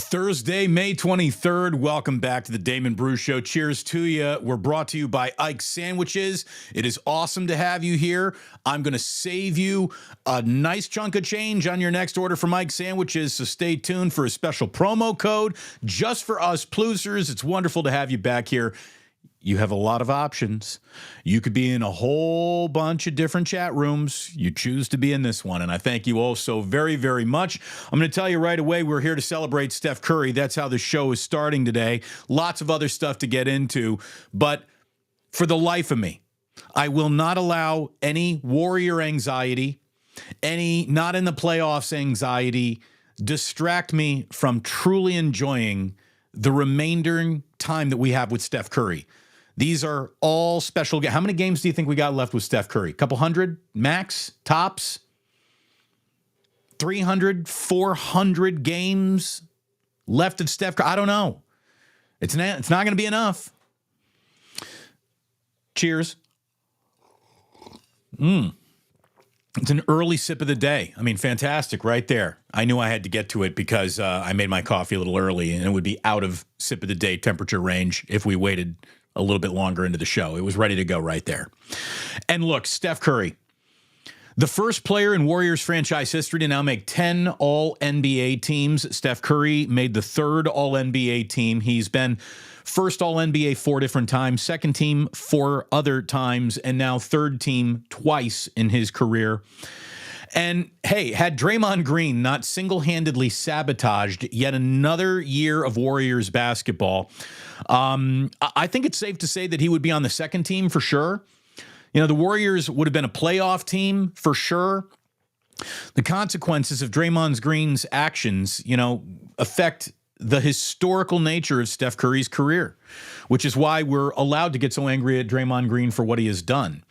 Thursday, May 23rd. Welcome back to the Damon Bruce Show. Cheers to you. We're brought to you by Ike's Sandwiches. It is awesome to have you here. I'm going to save you a nice chunk of change on your next order from Ike's Sandwiches, so stay tuned for a special promo code just for us plusers. It's wonderful to have you back here. You have a lot of options. You could be in a whole bunch of different chat rooms. You choose to be in this one, and I thank you all so very, very much. I'm going to tell you right away, we're here to celebrate Steph Curry. That's how the show is starting today. Lots of other stuff to get into, but for the life of me, I will not allow any Warrior anxiety, any not in the playoffs anxiety, distract me from truly enjoying the remainder time that we have with Steph Curry. These are all special games. How many games do you think we got left with Steph Curry? A couple hundred max, tops? 300, 400 games left of Steph Curry? I don't know. It's not going to be enough. Cheers. It's an early sip of the day. I mean, fantastic right there. I knew I had to get to it because I made my coffee a little early, and it would be out of sip of the day temperature range if we waited a little bit longer into the show. It was ready to go right there. And look, Steph Curry, the first player in Warriors franchise history to now make 10 All-NBA teams. Steph Curry made the third All-NBA team. He's been first All-NBA 4 different times, second team 4 other times, and now third team twice in his career. And hey, had Draymond Green not single-handedly sabotaged yet another year of Warriors basketball, I think it's safe to say that he would be on the second team for sure. You know, the Warriors would have been a playoff team for sure. The consequences of Draymond Green's actions, affect the historical nature of Steph Curry's career, which is why we're allowed to get so angry at Draymond Green for what he has done.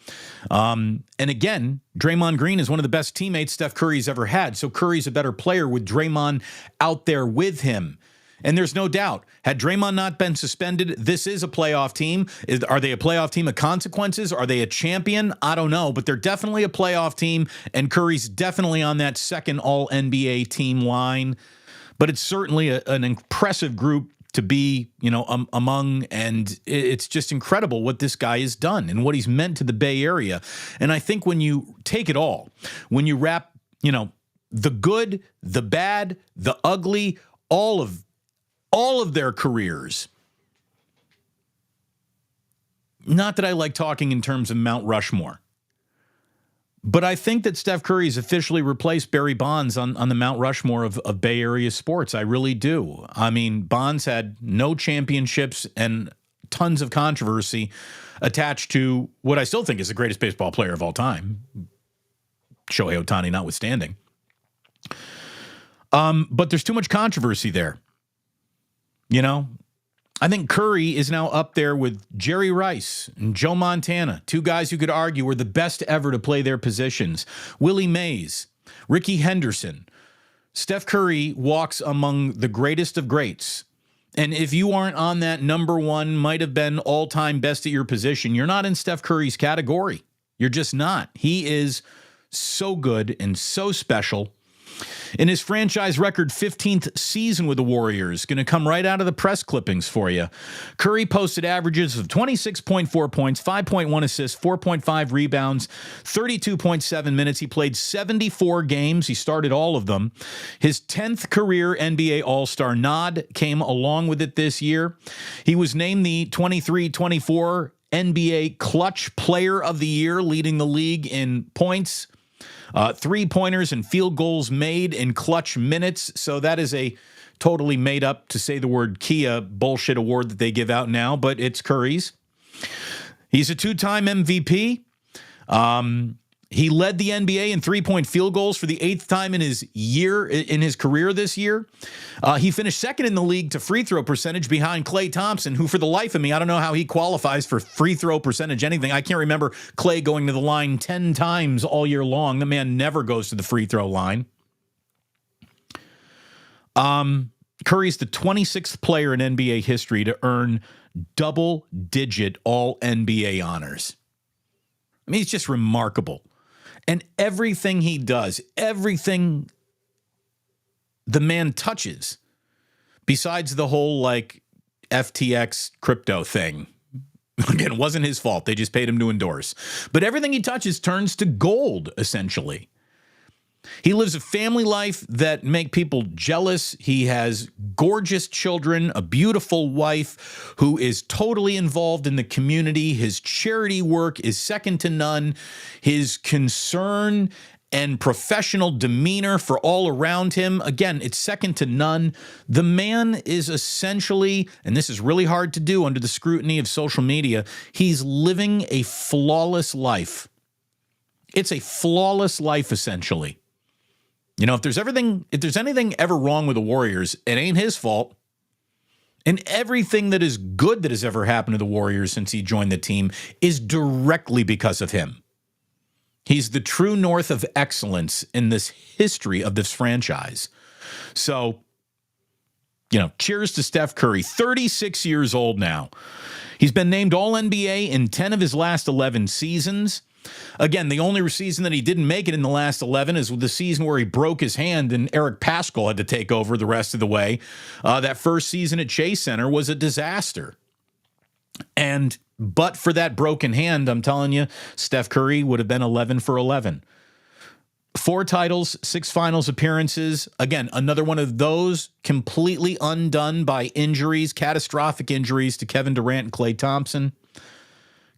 And again, Draymond Green is one of the best teammates Steph Curry's ever had. So Curry's a better player with Draymond out there with him. And there's no doubt, had Draymond not been suspended, this is a playoff team. Are they a playoff team of consequences? Are they a champion? I don't know, but they're definitely a playoff team, and Curry's definitely on that second All-NBA team line. But it's certainly an impressive group to be, among, and it's just incredible what this guy has done and what he's meant to the Bay Area. And I think when you take it all, when you wrap, the good, the bad, the ugly, all of their careers. Not that I like talking in terms of Mount Rushmore, but I think that Steph Curry has officially replaced Barry Bonds on the Mount Rushmore of Bay Area sports. I really do. I mean, Bonds had no championships and tons of controversy attached to what I still think is the greatest baseball player of all time, Shohei Ohtani notwithstanding. But there's too much controversy there. I think Curry is now up there with Jerry Rice and Joe Montana, two guys who could argue were the best ever to play their positions. Willie Mays, Ricky Henderson. Steph Curry walks among the greatest of greats. And if you aren't on that number one, might have been all-time best at your position, you're not in Steph Curry's category. You're just not. He is so good and so special. In his franchise record 15th season with the Warriors, going to come right out of the press clippings for you. Curry posted averages of 26.4 points, 5.1 assists, 4.5 rebounds, 32.7 minutes. He played 74 games. He started all of them. His 10th career NBA All-Star nod came along with it this year. He was named the 23-24 NBA Clutch Player of the Year, leading the league in points, three-pointers and field goals made in clutch minutes. So that is a totally made up, to say the word Kia, bullshit award that they give out now, but it's Curry's. He's a two-time MVP. He led the NBA in three-point field goals for the 8th time in his career this year. He finished second in the league to free throw percentage behind Klay Thompson, who for the life of me, I don't know how he qualifies for free throw percentage anything. I can't remember Klay going to the line 10 times all year long. The man never goes to the free throw line. Curry's the 26th player in NBA history to earn double-digit All-NBA honors. I mean, he's just remarkable. And everything he does, everything the man touches besides the whole like FTX crypto thing. Again, it wasn't his fault. They just paid him to endorse. But everything he touches turns to gold, essentially. He lives a family life that make people jealous. He has gorgeous children, a beautiful wife who is totally involved in the community. His charity work is second to none. His concern and professional demeanor for all around him, again, it's second to none. The man is essentially, and this is really hard to do under the scrutiny of social media, he's living a flawless life. It's a flawless life, essentially. You know, if there's anything ever wrong with the Warriors, it ain't his fault. And everything that is good that has ever happened to the Warriors since he joined the team is directly because of him. He's the true north of excellence in this history of this franchise. So, you know, cheers to Steph Curry, 36 years old now. He's been named All-NBA in 10 of his last 11 seasons. Again, the only season that he didn't make it in the last 11 is the season where he broke his hand and Eric Paschall had to take over the rest of the way. That first season at Chase Center was a disaster. But for that broken hand, I'm telling you, Steph Curry would have been 11 for 11. 4 titles, 6 finals appearances. Again, another one of those completely undone by injuries, catastrophic injuries to Kevin Durant and Klay Thompson.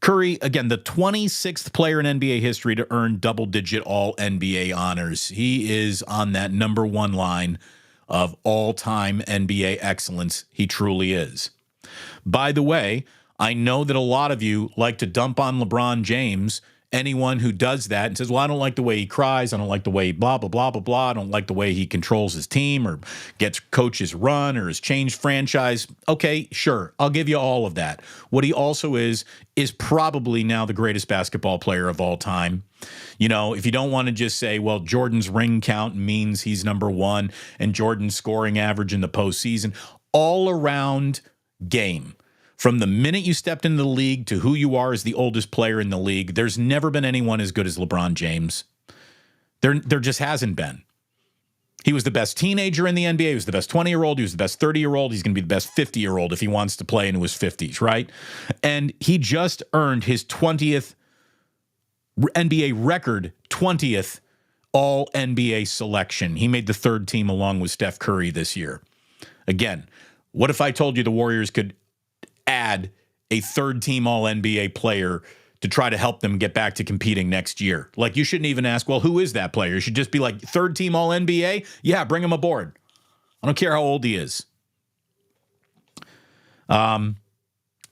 Curry, again, the 26th player in NBA history to earn double-digit All-NBA honors. He is on that number 1 line of all-time NBA excellence. He truly is. By the way, I know that a lot of you like to dump on LeBron James. Anyone who does that and says, well, I don't like the way he cries. I don't like the way he blah, blah, blah, blah, blah. I don't like the way he controls his team or gets coaches run or has changed franchise. Okay, sure. I'll give you all of that. What he also is probably now the greatest basketball player of all time. You know, if you don't want to just say, well, Jordan's ring count means he's number 1 and Jordan's scoring average in the postseason, all around game. From the minute you stepped into the league to who you are as the oldest player in the league, there's never been anyone as good as LeBron James. There just hasn't been. He was the best teenager in the NBA. He was the best 20-year-old. He was the best 30-year-old. He's going to be the best 50-year-old if he wants to play into his 50s, right? And he just earned his 20th NBA record, 20th All-NBA selection. He made the 3rd team along with Steph Curry this year. Again, what if I told you the Warriors could add a 3rd team All-NBA player to try to help them get back to competing next year? Like, you shouldn't even ask, well, who is that player? You should just be like, 3rd team All-NBA? Yeah, bring him aboard. I don't care how old he is.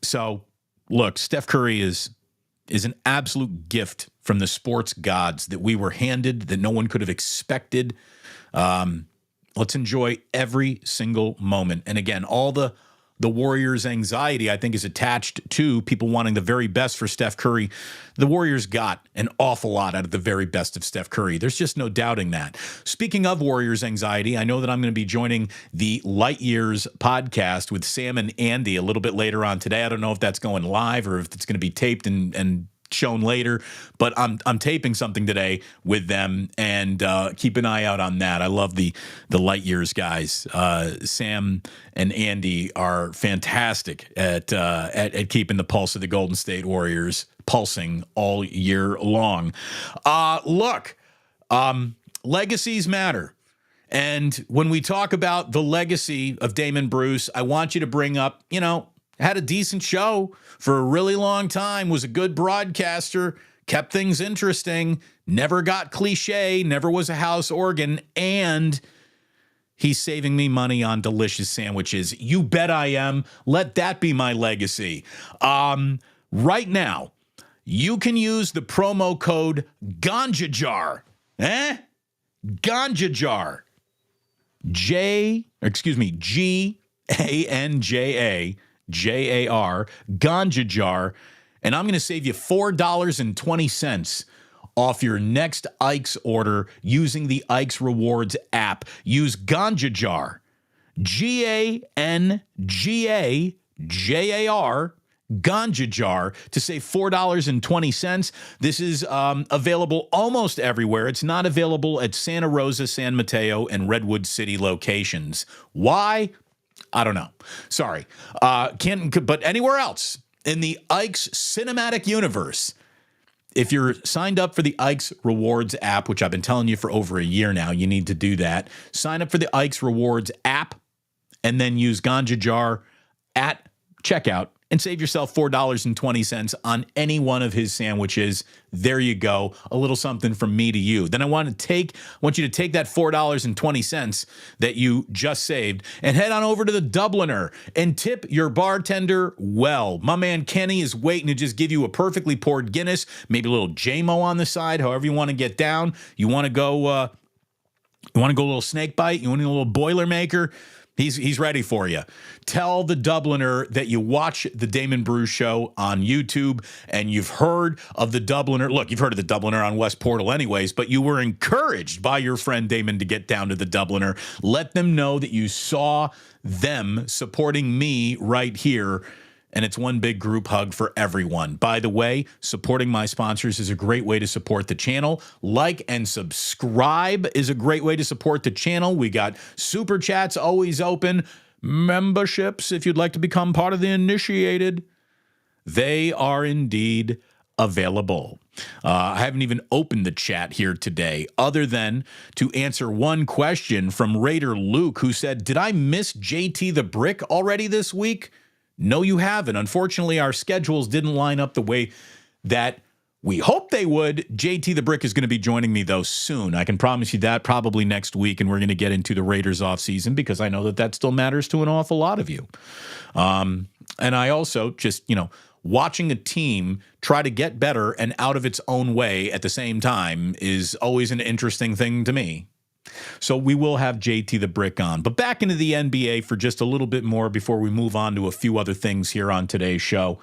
So, look, Steph Curry is an absolute gift from the sports gods that we were handed, that no one could have expected. Let's enjoy every single moment. And again, all the Warriors' anxiety, I think, is attached to people wanting the very best for Steph Curry. The Warriors got an awful lot out of the very best of Steph Curry. There's just no doubting that. Speaking of Warriors' anxiety, I know that I'm going to be joining the Light Years podcast with Sam and Andy a little bit later on today. I don't know if that's going live or if it's going to be taped and shown later, but I'm taping something today with them, and keep an eye out on that. I love the Light Years guys. Sam and Andy are fantastic at keeping the pulse of the Golden State Warriors pulsing all year long. Look, legacies matter. And when we talk about the legacy of Damon Bruce, I want you to bring up, had a decent show for a really long time, was a good broadcaster, kept things interesting, never got cliche, never was a house organ, and he's saving me money on delicious sandwiches. You bet I am. Let that be my legacy. Right now, you can use the promo code GANJAJAR. GANJAJAR. GANJAJAR, Ganja Jar, and I'm going to save you $4.20 off your next Ike's order using the Ike's Rewards app. Use Ganja Jar, GANGAJAR, Ganja Jar, to save $4.20. This is available almost everywhere. It's not available at Santa Rosa, San Mateo, and Redwood City locations. Why? I don't know. Sorry. But anywhere else in the Ike's cinematic universe, if you're signed up for the Ike's Rewards app, which I've been telling you for over a year now, you need to do that. Sign up for the Ike's Rewards app and then use Ganja Jar at checkout and save yourself $4.20 on any one of his sandwiches. There you go. A little something from me to you. Then I want you to take that $4.20 that you just saved and head on over to the Dubliner and tip your bartender well. My man Kenny is waiting to just give you a perfectly poured Guinness, maybe a little JMO on the side, however you want to get down. You want to go a little snake bite? You want a little Boilermaker? He's ready for you. Tell the Dubliner that you watch the Damon Bruce Show on YouTube and you've heard of the Dubliner. Look, you've heard of the Dubliner on West Portal anyways, but you were encouraged by your friend Damon to get down to the Dubliner. Let them know that you saw them supporting me right here. And it's one big group hug for everyone. By the way, supporting my sponsors is a great way to support the channel. Like and subscribe is a great way to support the channel. We got super chats always open. Memberships, if you'd like to become part of the initiated, they are indeed available. I haven't even opened the chat here today other than to answer one question from Raider Luke, who said, did I miss JT the Brick already this week? No, you haven't. Unfortunately, our schedules didn't line up the way that we hoped they would. JT the Brick is going to be joining me, though, soon. I can promise you that, probably next week, and we're going to get into the Raiders offseason because I know that still matters to an awful lot of you. And I also just, watching a team try to get better and out of its own way at the same time is always an interesting thing to me. So we will have JT the Brick on. But back into the NBA for just a little bit more before we move on to a few other things here on today's show.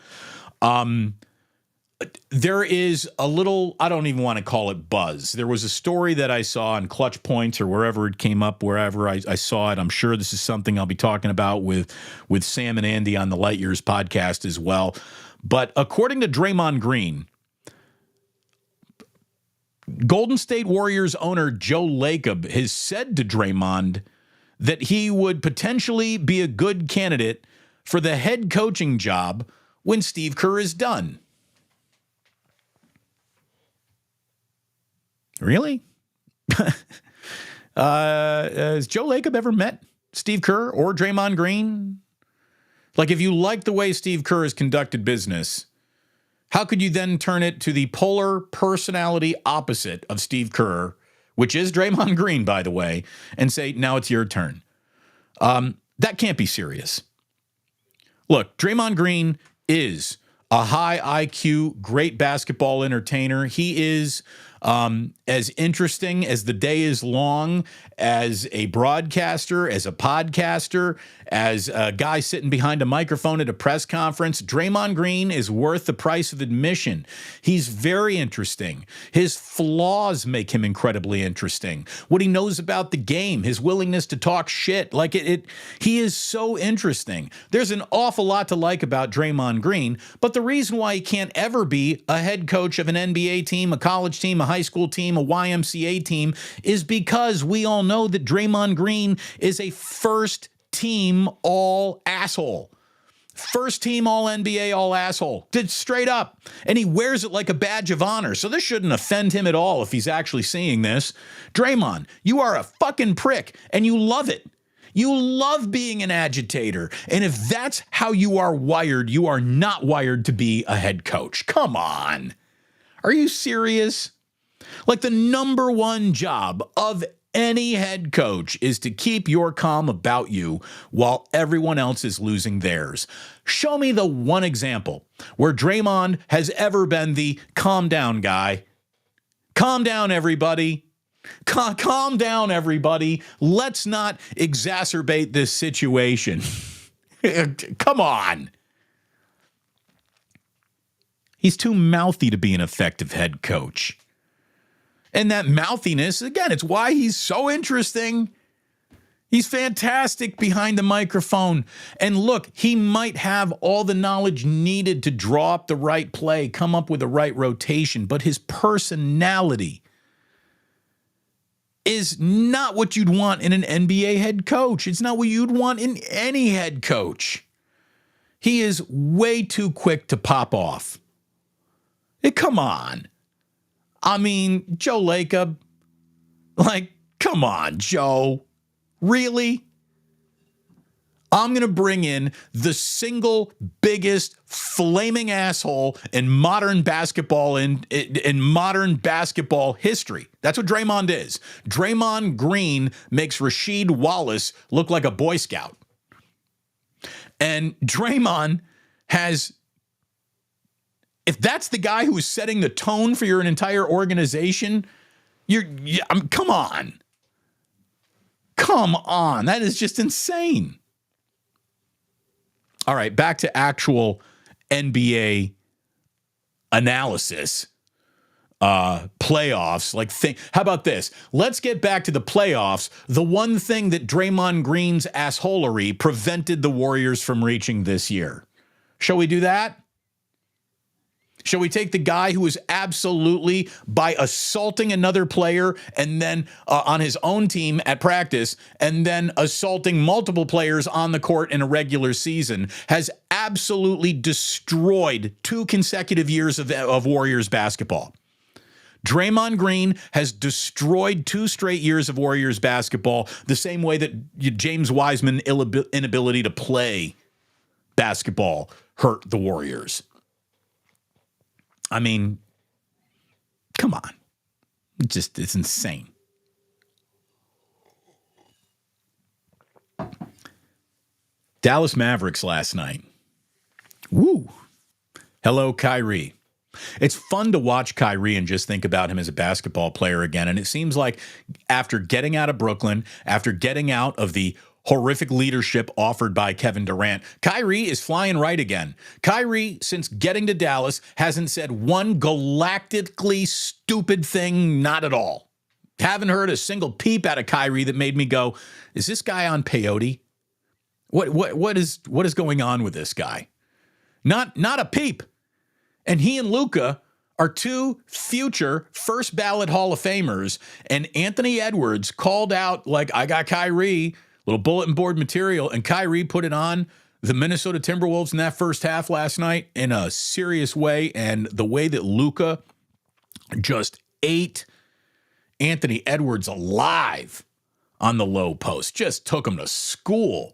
There is a little, I don't even want to call it buzz. There was a story that I saw on Clutch Points or wherever it came up, wherever I saw it. I'm sure this is something I'll be talking about with Sam and Andy on the Light Years podcast as well. But according to Draymond Green, Golden State Warriors owner Joe Lacob has said to Draymond that he would potentially be a good candidate for the head coaching job when Steve Kerr is done. Really? Has Joe Lacob ever met Steve Kerr or Draymond Green? Like, if you like the way Steve Kerr has conducted business, how could you then turn it to the polar personality opposite of Steve Kerr, which is Draymond Green, by the way, and say, now it's your turn? That can't be serious. Look, Draymond Green is a high IQ, great basketball entertainer. He is as interesting as the day is long, as a broadcaster, as a podcaster, as a guy sitting behind a microphone at a press conference. Draymond Green is worth the price of admission. He's very interesting. His flaws make him incredibly interesting. What he knows about the game, his willingness to talk shit, he is so interesting. There's an awful lot to like about Draymond Green, but the reason why he can't ever be a head coach of an NBA team, a college team, a high school team, a YMCA team is because we all know that Draymond Green is a first team all asshole. First team all NBA all asshole. Did straight up. And he wears it like a badge of honor. So this shouldn't offend him at all if he's actually seeing this. Draymond, you are a fucking prick and you love it. You love being an agitator. And if that's how you are wired, you are not wired to be a head coach. Come on. Are you serious? Like, the number one job of any head coach is to keep your calm about you while everyone else is losing theirs. Show me the one example where Draymond has ever been the calm down guy. Calm down, everybody. Calm down, everybody. Let's not exacerbate this situation. Come on. He's too mouthy to be an effective head coach. And that mouthiness, again, it's why he's so interesting. He's fantastic behind the microphone. And look, he might have all the knowledge needed to draw up the right play, come up with the right rotation, but his personality is not what you'd want in an NBA head coach. It's not what you'd want in any head coach. He is way too quick to pop off. Come on. I mean, Joe Lacob, come on, Joe. Really? I'm going to bring in the single biggest flaming asshole in modern basketball in modern basketball history. That's what Draymond is. Draymond Green makes Rasheed Wallace look like a Boy Scout. And Draymond has, if that's the guy who is setting the tone for your entire organization, come on. Come on. That is just insane. All right, back to actual NBA analysis, playoffs. How about this? Let's get back to the playoffs. The one thing that Draymond Green's assholery prevented the Warriors from reaching this year. Shall we do that? Shall we take the guy who was absolutely, by assaulting another player and then on his own team at practice and then assaulting multiple players on the court in a regular season, has absolutely destroyed 2 consecutive years of Warriors basketball? Draymond Green has destroyed 2 straight years of Warriors basketball the same way that James Wiseman's inability to play basketball hurt the Warriors. I mean, come on. It's insane. Dallas Mavericks last night. Woo. Hello, Kyrie. It's fun to watch Kyrie and just think about him as a basketball player again. And it seems like after getting out of Brooklyn, after getting out of the horrific leadership offered by Kevin Durant, Kyrie is flying right again. Kyrie, since getting to Dallas, hasn't said one galactically stupid thing, not at all. Haven't heard a single peep out of Kyrie that made me go, is this guy on peyote? What is going on with this guy? Not a peep. And he and Luka are 2 future first ballot Hall of Famers. And Anthony Edwards called out, I got Kyrie, little bulletin board material, and Kyrie put it on the Minnesota Timberwolves in that first half last night in a serious way. And the way that Luka just ate Anthony Edwards alive on the low post, just took him to school.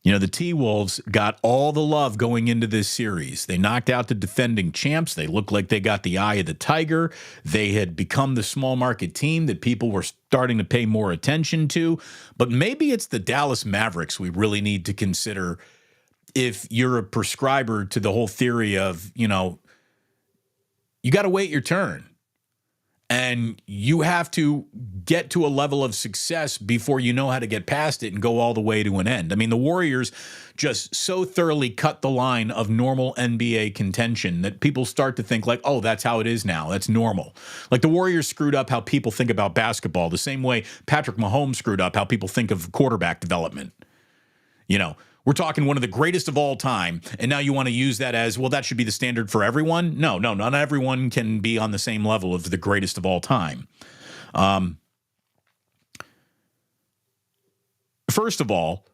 You know, the T-Wolves got all the love going into this series. They knocked out the defending champs. They looked like they got the eye of the tiger. They had become the small market team that people were starting to pay more attention to. But maybe it's the Dallas Mavericks we really need to consider if you're a prescriber to the whole theory of, you got to wait your turn. And you have to get to a level of success before you know how to get past it and go all the way to an end. I mean, the Warriors just so thoroughly cut the line of normal NBA contention that people start to think oh, that's how it is now. That's normal. The Warriors screwed up how people think about basketball the same way Patrick Mahomes screwed up how people think of quarterback development. We're talking one of the greatest of all time, and now you want to use that as, well, that should be the standard for everyone? No, not everyone can be on the same level of the greatest of all time. First of all,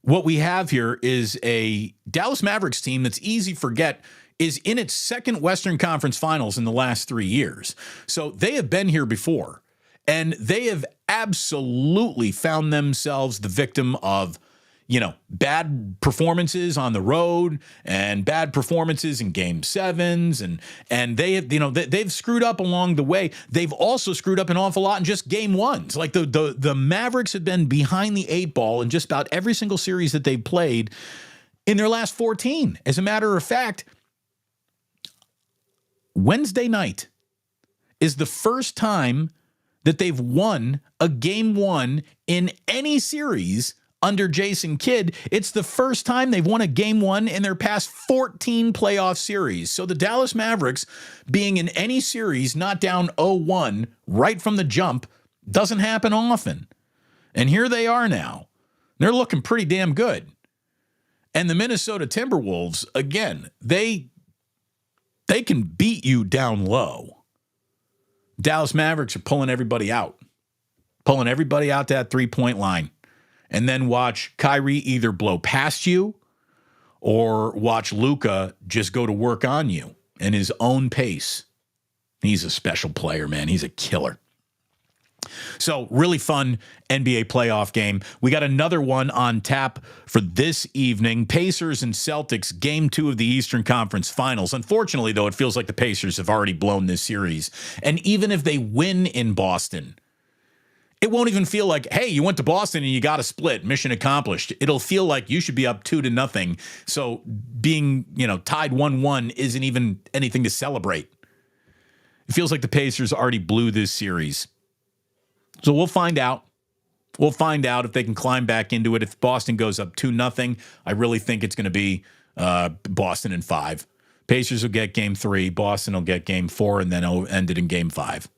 what we have here is a Dallas Mavericks team that's easy to forget is in its second Western Conference Finals in the last 3 years. So they have been here before, and they have absolutely found themselves the victim of bad performances on the road and bad performances in game 7s. And they have, they've screwed up along the way. They've also screwed up an awful lot in just game 1s. The Mavericks have been behind the 8 ball in just about every single series that they've played in their last 14. As a matter of fact, Wednesday night is the first time that they've won a game 1 in any series under Jason Kidd. It's the first time they've won a game 1 in their past 14 playoff series. So the Dallas Mavericks being in any series not down 0-1 right from the jump doesn't happen often. And here they are now. They're looking pretty damn good. And the Minnesota Timberwolves, again, they can beat you down low. Dallas Mavericks are pulling everybody out that three-point line. And then watch Kyrie either blow past you or watch Luka just go to work on you in his own pace. He's a special player, man. He's a killer. So really fun NBA playoff game. We got another one on tap for this evening. Pacers and Celtics, game 2 of the Eastern Conference Finals. Unfortunately, though, it feels like the Pacers have already blown this series. And even if they win in Boston, it won't even feel like, hey, you went to Boston and you got a split, mission accomplished. It'll feel like you should be up 2-0. So being, tied 1-1 isn't even anything to celebrate. It feels like the Pacers already blew this series. So we'll find out. We'll find out if they can climb back into it. If Boston goes up 2-0, I really think it's going to be Boston in 5. Pacers will get game 3. Boston will get game 4, and then it'll end it in game 5.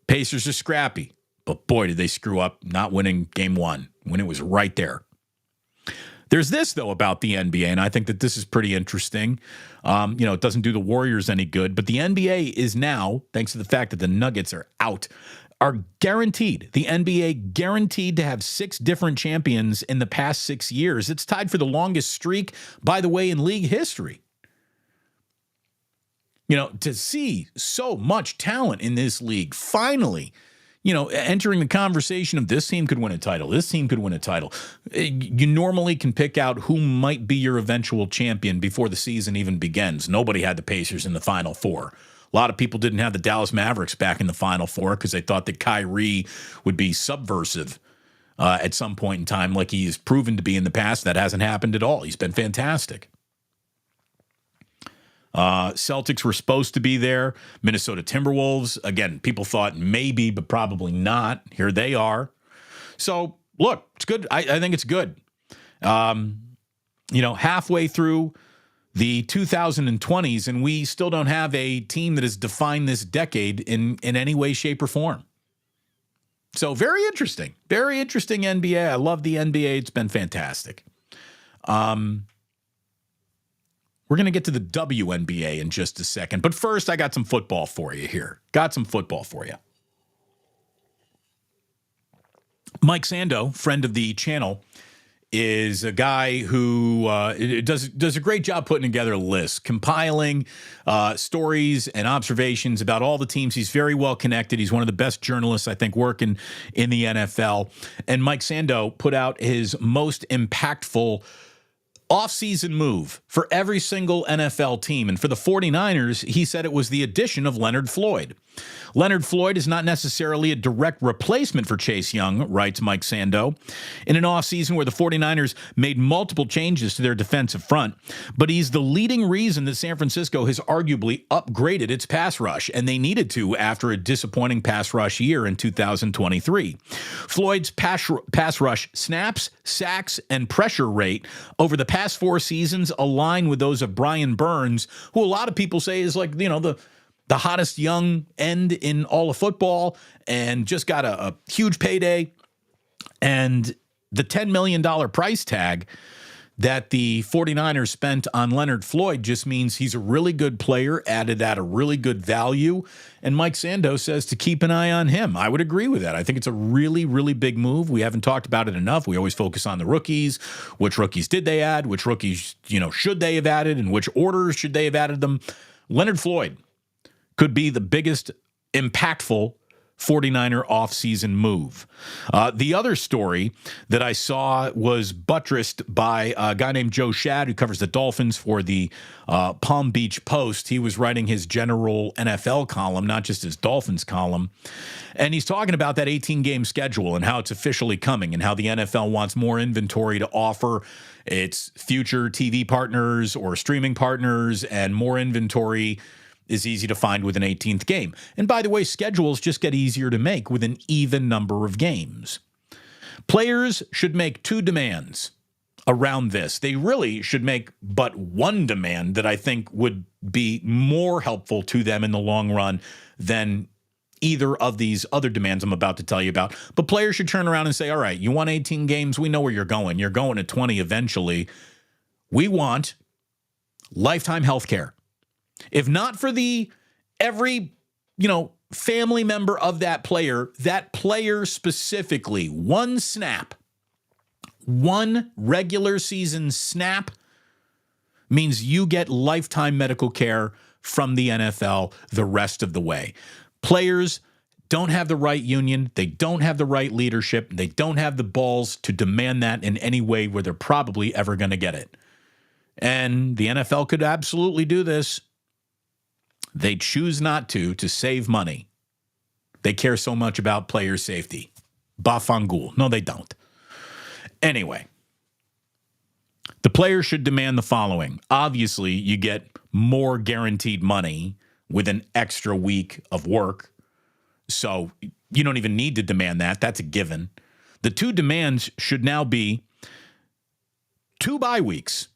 Pacers are scrappy, but boy, did they screw up not winning game 1 when it was right there. There's this, though, about the NBA, and I think that this is pretty interesting. It doesn't do the Warriors any good, but the NBA is now, thanks to the fact that the Nuggets are out, are guaranteed, the NBA guaranteed to have 6 different champions in the past 6 years. It's tied for the longest streak, by the way, in league history. To see so much talent in this league, finally, entering the conversation of this team could win a title, this team could win a title. You normally can pick out who might be your eventual champion before the season even begins. Nobody had the Pacers in the Final Four. A lot of people didn't have the Dallas Mavericks back in the Final Four because they thought that Kyrie would be subversive at some point in time, like he has proven to be in the past. That hasn't happened at all. He's been fantastic. Celtics were supposed to be there. Minnesota Timberwolves, again, people thought maybe, but probably not. Here they are. So, look, it's good. I think it's good. Halfway through the 2020s, and we still don't have a team that has defined this decade in any way, shape, or form. So, very interesting. Very interesting NBA. I love the NBA. It's been fantastic. We're going to get to the WNBA in just a second. But first, I got some football for you here. Mike Sando, friend of the channel, is a guy who does a great job putting together lists, compiling stories and observations about all the teams. He's very well connected. He's one of the best journalists, I think, working in the NFL. And Mike Sando put out his most impactful offseason move for every single NFL team. And for the 49ers, he said it was the addition of Leonard Floyd. Leonard Floyd is not necessarily a direct replacement for Chase Young, writes Mike Sando, in an offseason where the 49ers made multiple changes to their defensive front, but he's the leading reason that San Francisco has arguably upgraded its pass rush, and they needed to after a disappointing pass rush year in 2023. Floyd's pass rush snaps, sacks, and pressure rate over the past 4 seasons align with those of Brian Burns, who a lot of people say is like, the hottest young end in all of football and just got a huge payday. And the $10 million price tag that the 49ers spent on Leonard Floyd just means he's a really good player, added at a really good value. And Mike Sando says to keep an eye on him. I would agree with that. I think it's a really, really big move. We haven't talked about it enough. We always focus on the rookies. Which rookies did they add? Which rookies, should they have added? And which orders should they have added them? Leonard Floyd could be the biggest impactful 49er offseason move. The other story that I saw was buttressed by a guy named Joe Shad, who covers the Dolphins for the Palm Beach Post. He was writing his general NFL column, not just his Dolphins column. And he's talking about that 18-game schedule and how it's officially coming and how the NFL wants more inventory to offer its future TV partners or streaming partners, and more inventory is easy to find with an 18th game. And by the way, schedules just get easier to make with an even number of games. Players should make 2 demands around this. They really should make but one demand that I think would be more helpful to them in the long run than either of these other demands I'm about to tell you about. But players should turn around and say, all right, you want 18 games? We know where you're going. You're going to 20 eventually. We want lifetime health care. If not for the every, family member of that player specifically, one snap, one regular season snap means you get lifetime medical care from the NFL the rest of the way. Players don't have the right union. They don't have the right leadership. They don't have the balls to demand that in any way where they're probably ever going to get it. And the NFL could absolutely do this. They choose not to save money. They care so much about player safety. Bafangul. No, they don't. Anyway, the players should demand the following. Obviously, you get more guaranteed money with an extra week of work. So you don't even need to demand that. That's a given. The two demands should now be 2 bye weeks.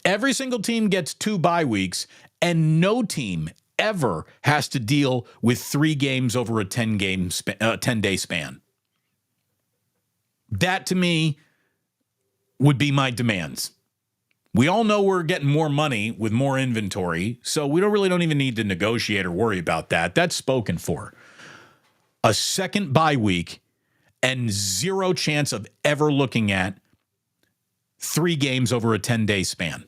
Every single team gets 2 bye weeks, and no team ever has to deal with 3 games over a 10-day span. That, to me, would be my demands. We all know we're getting more money with more inventory, so we don't even need to negotiate or worry about that. That's spoken for. A second bye week and 0 chance of ever looking at 3 games over a 10-day span.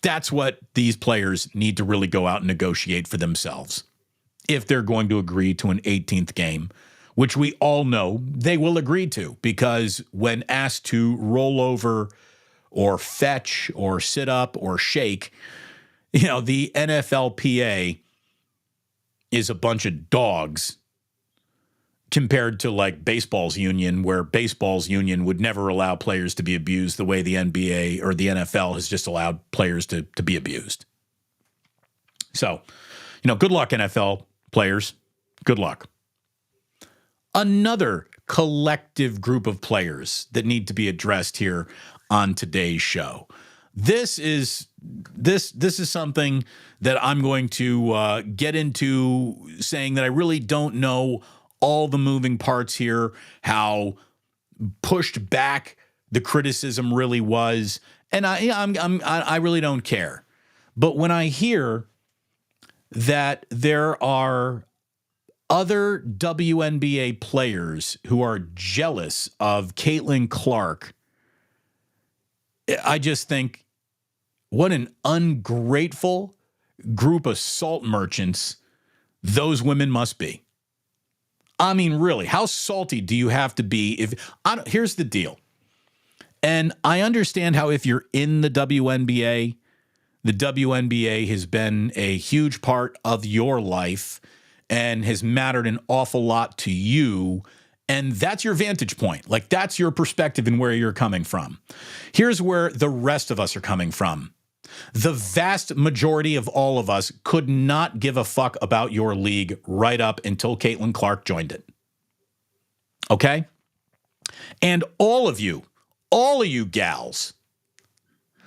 That's what these players need to really go out and negotiate for themselves if they're going to agree to an 18th game, which we all know they will agree to, because when asked to roll over or fetch or sit up or shake, the NFLPA is a bunch of dogs compared to like baseball's union, where baseball's union would never allow players to be abused the way the NBA or the NFL has just allowed players to be abused. So, good luck, NFL players. Good luck. Another collective group of players that need to be addressed here on today's show. This is something that I'm going to get into, saying that I really don't know all the moving parts here, how pushed back the criticism really was, and I really don't care. But when I hear that there are other WNBA players who are jealous of Caitlin Clark, I just think, what an ungrateful group of salt merchants those women must be. I mean, really, how salty do you have to be? Here's the deal. And I understand how if you're in the WNBA has been a huge part of your life and has mattered an awful lot to you. And that's your vantage point. Like, that's your perspective and where you're coming from. Here's where the rest of us are coming from. The vast majority of all of us could not give a fuck about your league right up until Caitlin Clark joined it. Okay? And all of you gals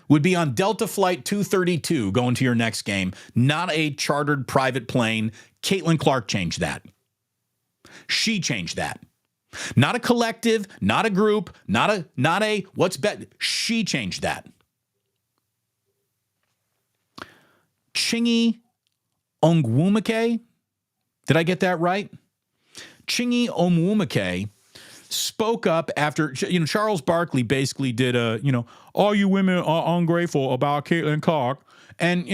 would be on Delta Flight 232 going to your next game, not a chartered private plane. Caitlin Clark changed that. She changed that. Not a collective, not a group, not a what's bet. She changed that. Chingy Onwumike, did I get that right? Chingy Onwumike spoke up after, Charles Barkley basically did all you women are ungrateful about Caitlin Clark. And,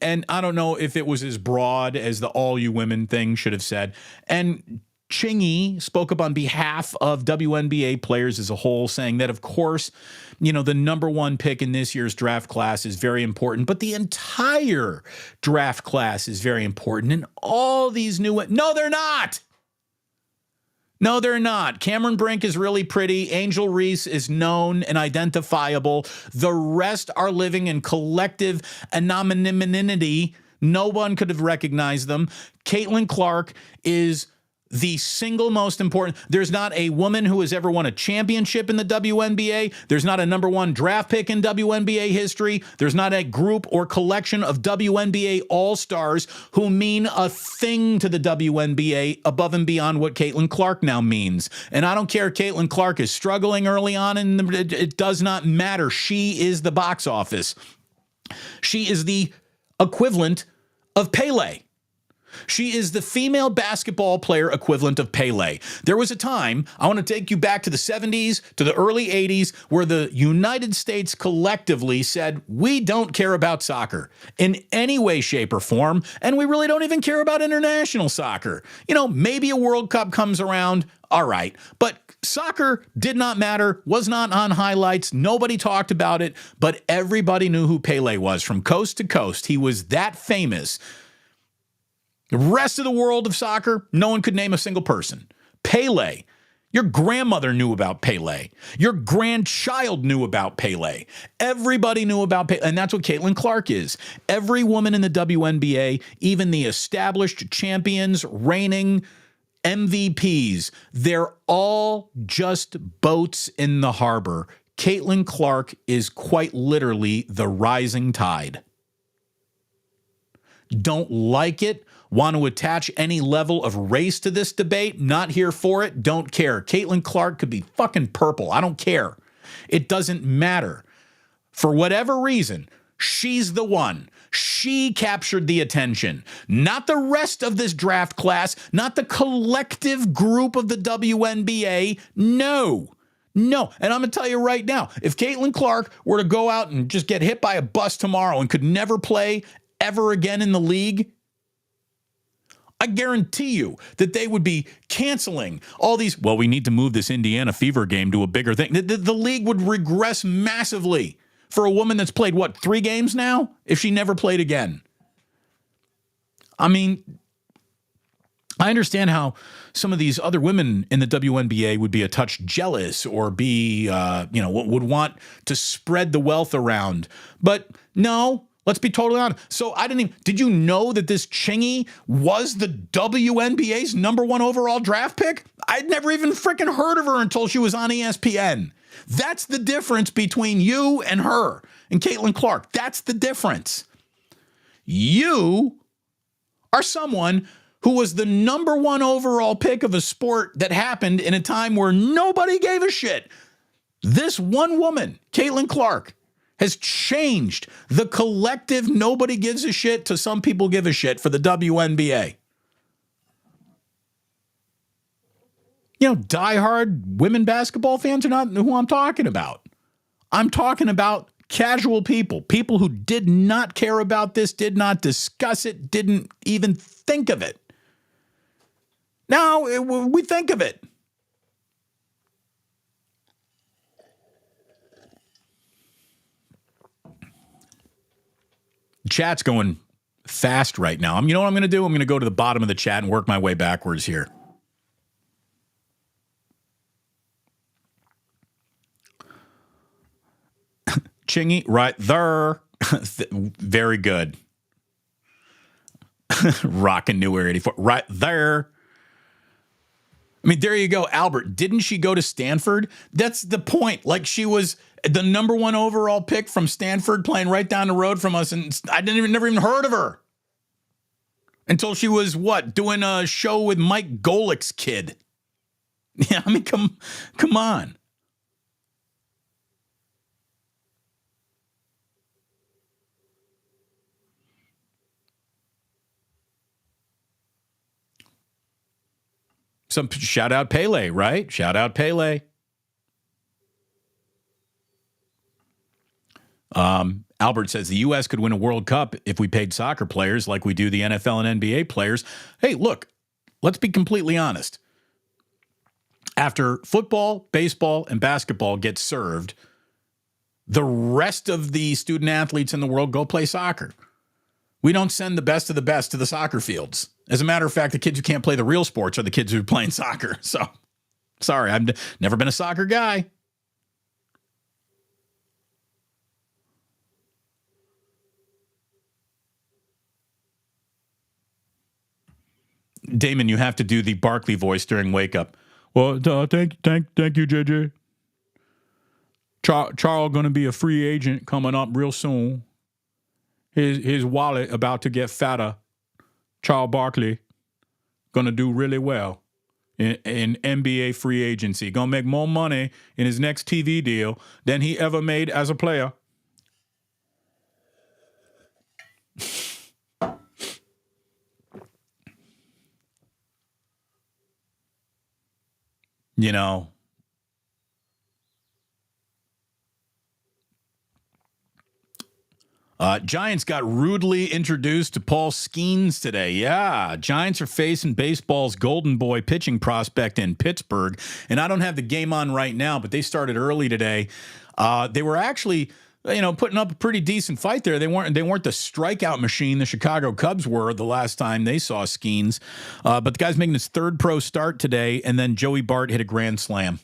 and I don't know if it was as broad as the all you women thing should have said. And Chingy spoke up on behalf of WNBA players as a whole, saying that, of course, the number 1 pick in this year's draft class is very important, but the entire draft class is very important. And all these no, they're not. No, they're not. Cameron Brink is really pretty. Angel Reese is known and identifiable. The rest are living in collective anonymity. No one could have recognized them. Caitlin Clark is the single most important. There's not a woman who has ever won a championship in the WNBA. There's not a number 1 draft pick in WNBA history. There's not a group or collection of WNBA all-stars who mean a thing to the WNBA above and beyond what Caitlin Clark now means. And I don't care if Caitlin Clark is struggling early on, and it does not matter. She is the box office. She is the equivalent of Pele. She is the female basketball player equivalent of Pele. There was a time, I want to take you back to the 70s, to the early 80s, where the United States collectively said, we don't care about soccer in any way, shape, or form, and we really don't even care about international soccer. You know, maybe a World Cup comes around, all right, but soccer did not matter, was not on highlights, nobody talked about it, but everybody knew who Pele was from coast to coast. He was that famous. The rest of the world of soccer, no one could name a single person. Pele. Your grandmother knew about Pele. Your grandchild knew about Pele. Everybody knew about Pele. And that's what Caitlin Clark is. Every woman in the WNBA, even the established champions, reigning MVPs, they're all just boats in the harbor. Caitlin Clark is quite literally the rising tide. Don't like it? Want to attach any level of race to this debate? Not here for it. Don't care. Caitlin Clark could be fucking purple. I don't care. It doesn't matter. For whatever reason, she's the one. She captured the attention. Not the rest of this draft class, not the collective group of the WNBA. No. No. And I'm going to tell you right now, if Caitlin Clark were to go out and just get hit by a bus tomorrow and could never play ever again in the league, I guarantee you that they would be canceling all these, well, we need to move this Indiana Fever game to a bigger thing. The league would regress massively for a woman that's played, 3 games now, if she never played again. I mean, I understand how some of these other women in the WNBA would be a touch jealous or be, would want to spread the wealth around. But no. Let's be totally honest. So did you know that this Chingy was the WNBA's #1 overall draft pick? I'd never even freaking heard of her until she was on ESPN. That's the difference between you and her and Caitlin Clark. That's the difference. You are someone who was the #1 overall pick of a sport that happened in a time where nobody gave a shit. This one woman, Caitlin Clark, has changed the collective nobody gives a shit to some people give a shit for the WNBA. You know, diehard women basketball fans are not who I'm talking about. I'm talking about casual people who did not care about this, did not discuss it, didn't even think of it. Now we think of it. Chat's going fast right now. You know what I'm going to do? I'm going to go to the bottom of the chat and work my way backwards here. Chingy, right there. Very good. Rockin' New Era 84. Right there. I mean, there you go, Albert. Didn't she go to Stanford? That's the point. Like, she was the #1 overall pick from Stanford, playing right down the road from us, and I never even heard of her until she was doing a show with Mike Golick's kid. Yeah, I mean, come on. Some shout out Pele, right? Shout out Pele. Albert says the U.S. could win a World Cup if we paid soccer players like we do the NFL and NBA players. Hey, look, let's be completely honest. After football, baseball, and basketball get served, the rest of the student athletes in the world go play soccer. We don't send the best of the best to the soccer fields. As a matter of fact, the kids who can't play the real sports are the kids who are playing soccer. So, sorry, I've never been a soccer guy. Damon, you have to do the Barkley voice during Wake Up. Well, thank you, JJ. Charles going to be a free agent coming up real soon. His wallet about to get fatter. Charles Barkley going to do really well in NBA free agency. Going to make more money in his next TV deal than he ever made as a player. you know, Giants got rudely introduced to Paul Skeens today. Yeah, Giants are facing baseball's golden boy pitching prospect in Pittsburgh. And I don't have the game on right now, but they started early today. They were actually, putting up a pretty decent fight there. They weren't the strikeout machine the Chicago Cubs were the last time they saw Skeens. But the guy's making his third pro start today, and then Joey Bart hit a grand slam.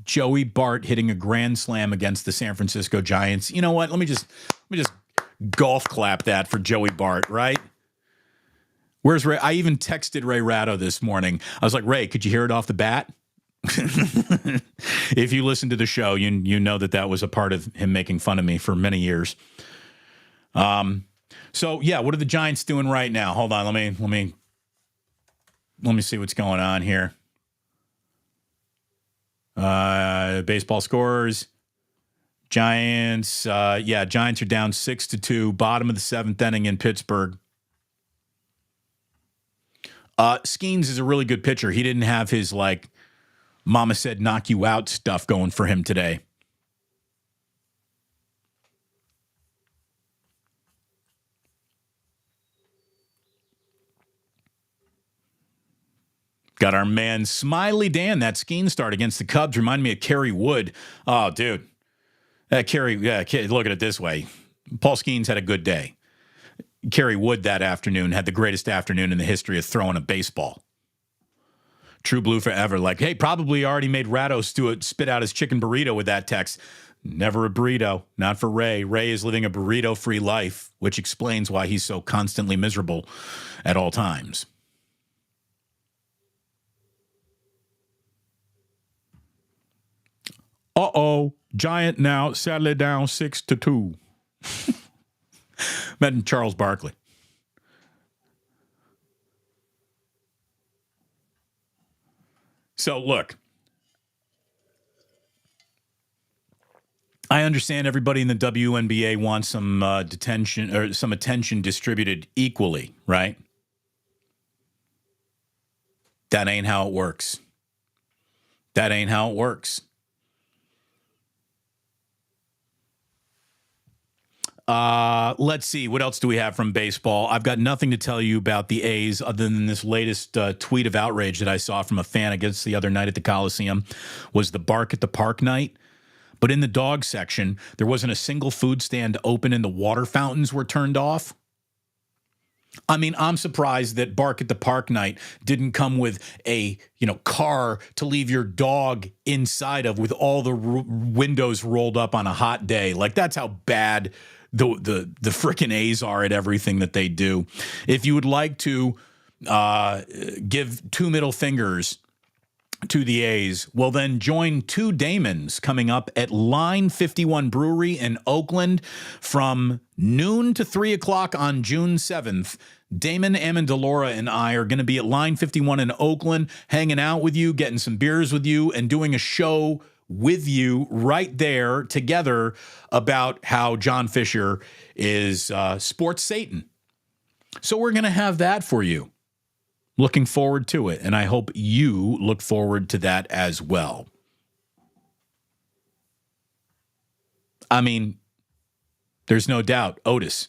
Joey Bart hitting a grand slam against the San Francisco Giants. You know what? Let me just golf clap that for Joey Bart, right? Where's Ray? I even texted Ray Ratto this morning. I was like, Ray, could you hear it off the bat? If you listen to the show, you know that was a part of him making fun of me for many years. So yeah, what are the Giants doing right now? Hold on, let me see what's going on here. Baseball scores. Giants. Giants are down 6-2. Bottom of the seventh inning in Pittsburgh. Skeens is a really good pitcher. He didn't have his mama said knock you out stuff going for him today. Got our man Smiley Dan. That Skeens start against the Cubs reminded me of Kerry Wood. Oh, dude. Kerry, look at it this way. Paul Skeens had a good day. Kerry Wood that afternoon had the greatest afternoon in the history of throwing a baseball. True blue forever. Hey, probably already made Ratto spit out his chicken burrito with that text. Never a burrito. Not for Ray. Ray is living a burrito-free life, which explains why he's so constantly miserable at all times. Uh-oh. Giant now sadly down 6-2. Met Charles Barkley. So, look. I understand everybody in the WNBA wants some detention or some attention distributed equally, right? That ain't how it works. That ain't how it works. Let's see. What else do we have from baseball? I've got nothing to tell you about the A's other than this latest tweet of outrage that I saw from a fan, I guess the other night at the Coliseum, was the bark at the park night. But in the dog section, there wasn't a single food stand open and the water fountains were turned off. I mean, I'm surprised that bark at the park night didn't come with a, car to leave your dog inside of with all the windows rolled up on a hot day. That's how bad the frickin' A's are at everything that they do. If you would like to give two middle fingers to the A's, well, then join two Damons coming up at Line 51 Brewery in Oakland from noon to 3 o'clock on June 7th. Damon Amendolara and I are going to be at Line 51 in Oakland, hanging out with you, getting some beers with you, and doing a show with you right there together about how John Fisher is sports Satan. So we're going to have that for you. Looking forward to it, and I hope you look forward to that as well. I mean, there's no doubt, Otis.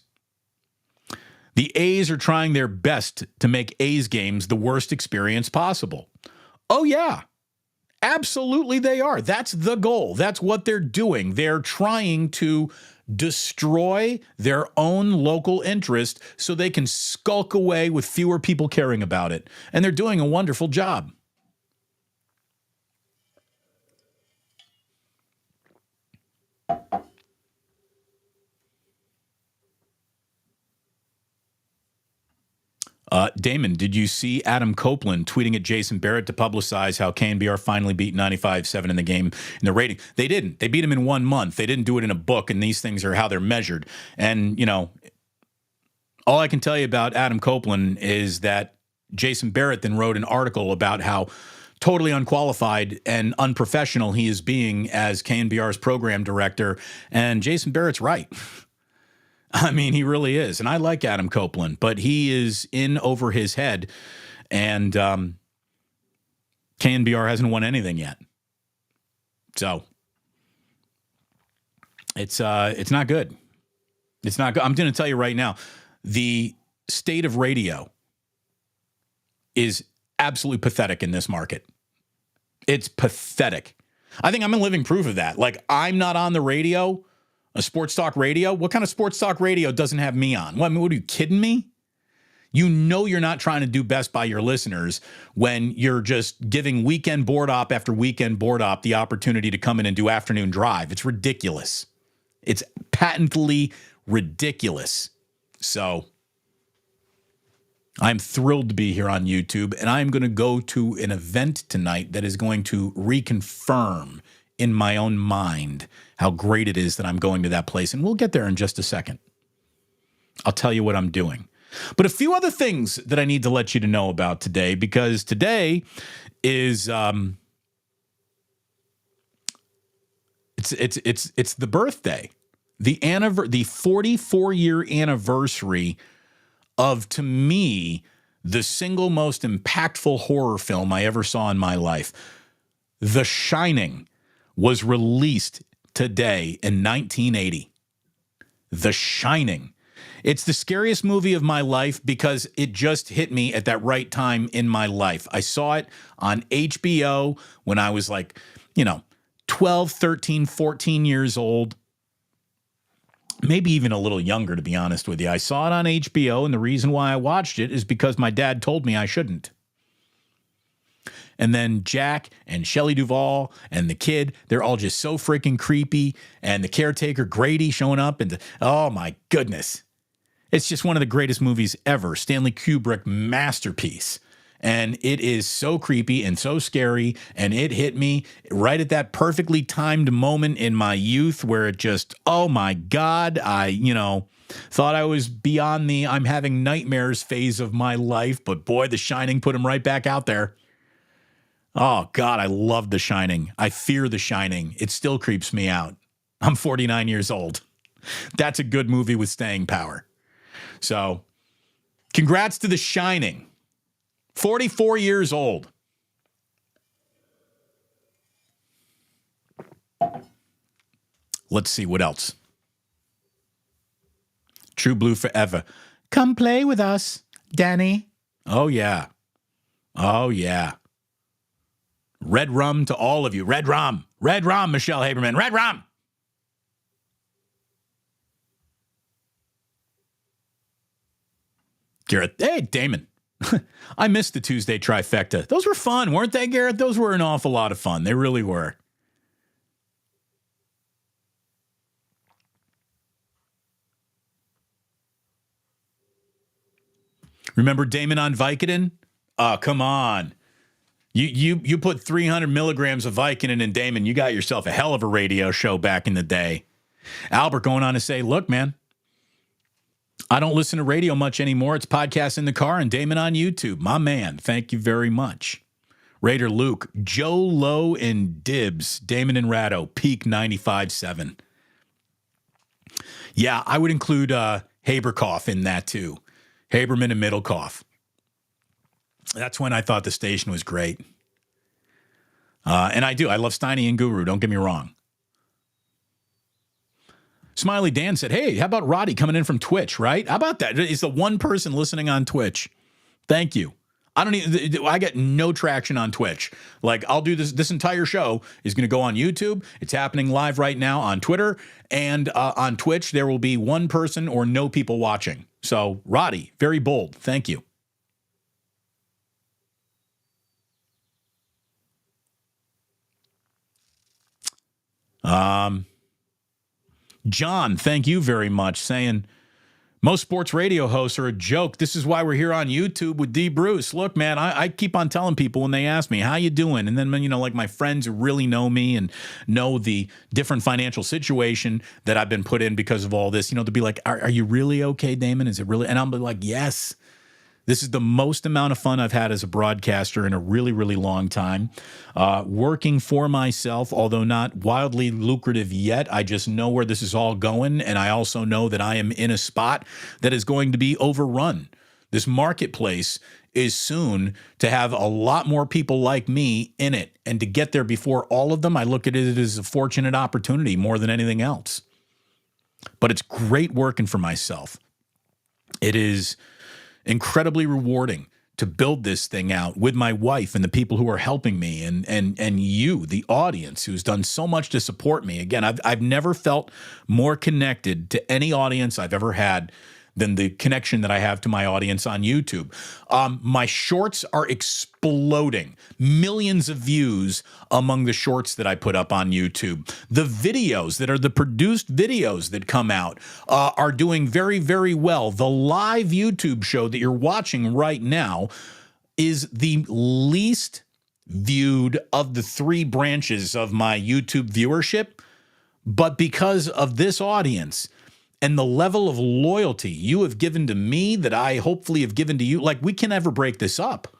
The A's are trying their best to make A's games the worst experience possible. Oh, yeah. Absolutely they are. That's the goal. That's what they're doing. They're trying to destroy their own local interest so they can skulk away with fewer people caring about it. And they're doing a wonderful job. Damon, did you see Adam Copeland tweeting at Jason Barrett to publicize how KNBR finally beat 95-7 in the game in the rating? They didn't. They beat him in 1 month. They didn't do it in a book, and these things are how they're measured. And, all I can tell you about Adam Copeland is that Jason Barrett then wrote an article about how totally unqualified and unprofessional he is being as KNBR's program director, and Jason Barrett's right. I mean, he really is. And I like Adam Copeland, but he is in over his head. And KNBR hasn't won anything yet. So it's not good. It's not good. I'm going to tell you right now, the state of radio is absolutely pathetic in this market. It's pathetic. I think I'm a living proof of that. Like, I'm not on the radio, a sports talk radio. What kind of sports talk radio doesn't have me on? What are you kidding me? You know you're not trying to do best by your listeners when you're just giving weekend board op after weekend board op the opportunity to come in and do afternoon drive. It's ridiculous. It's patently ridiculous. So I'm thrilled to be here on YouTube, and I'm going to go to an event tonight that is going to reconfirm in my own mind how great it is that I'm going to that place. And we'll get there in just a second. I'll tell you what I'm doing. But a few other things that I need to let you to know about today, because today is it's the birthday, the 44-year anniversary of, to me, the single most impactful horror film I ever saw in my life. The Shining was released today in 1980. The Shining. It's the scariest movie of my life because it just hit me at that right time in my life. I saw it on HBO when I was 12, 13, 14 years old. Maybe even a little younger, to be honest with you. I saw it on HBO, and the reason why I watched it is because my dad told me I shouldn't. And then Jack and Shelley Duvall and the kid, they're all just so freaking creepy. And the caretaker, Grady, showing up. And oh, my goodness. It's just one of the greatest movies ever. Stanley Kubrick masterpiece. And it is so creepy and so scary. And it hit me right at that perfectly timed moment in my youth where it just, oh my God, I thought I was beyond the I'm having nightmares phase of my life. But boy, The Shining put him right back out there. Oh God, I love The Shining. I fear The Shining. It still creeps me out. I'm 49 years old. That's a good movie with staying power. So, congrats to The Shining. 44 years old. Let's see what else. True Blue Forever. Come play with us, Danny. Oh, yeah. Oh, yeah. Red rum to all of you. Red rum. Red rum, Michelle Haberman. Red rum. Garrett, hey, Damon. I missed the Tuesday trifecta. Those were fun, weren't they, Garrett? Those were an awful lot of fun. They really were. Remember Damon on Vicodin? Oh, come on. You put 300 milligrams of Vicodin in Damon, you got yourself a hell of a radio show back in the day. Albert going on to say, look, man, I don't listen to radio much anymore. It's podcasts in the car and Damon on YouTube. My man, thank you very much. Raider Luke, Joe Lowe and Dibs, Damon and Ratto, peak 95.7. Yeah, I would include Haberkoff in that too. Haberman and Middlecoff. That's when I thought the station was great. And I do. I love Steiny and Guru. Don't get me wrong. Smiley Dan said, hey, how about Roddy coming in from Twitch, right? How about that? He's the one person listening on Twitch. Thank you. I get no traction on Twitch. Like, I'll do this entire show is going to go on YouTube. It's happening live right now on Twitter. And on Twitch, there will be one person or no people watching. So, Roddy, very bold. Thank you. John, thank you very much, saying most sports radio hosts are a joke. This is why we're here on YouTube with D. Bruce. Look, man, I keep on telling people when they ask me, how you doing? And then, like my friends who really know me and know the different financial situation that I've been put in because of all this, to be like, are you really okay, Damon? Is it really? And I'm like, yes. This is the most amount of fun I've had as a broadcaster in a really, really long time. Working for myself, although not wildly lucrative yet, I just know where this is all going. And I also know that I am in a spot that is going to be overrun This marketplace is soon to have a lot more people like me in it. And to get there before all of them, I look at it as a fortunate opportunity more than anything else. But it's great working for myself. It is incredibly rewarding to build this thing out with my wife and the people who are helping me and you, the audience, who's done so much to support me. Again, I've never felt more connected to any audience I've ever had than the connection that I have to my audience on YouTube. My shorts are exploding. Millions of views among the shorts that I put up on YouTube. The videos that are the produced videos that come out are doing very, very well. The live YouTube show that you're watching right now is the least viewed of the 3 branches of my YouTube viewership. But because of this audience and the level of loyalty you have given to me that I hopefully have given to you, like, we can never break this up.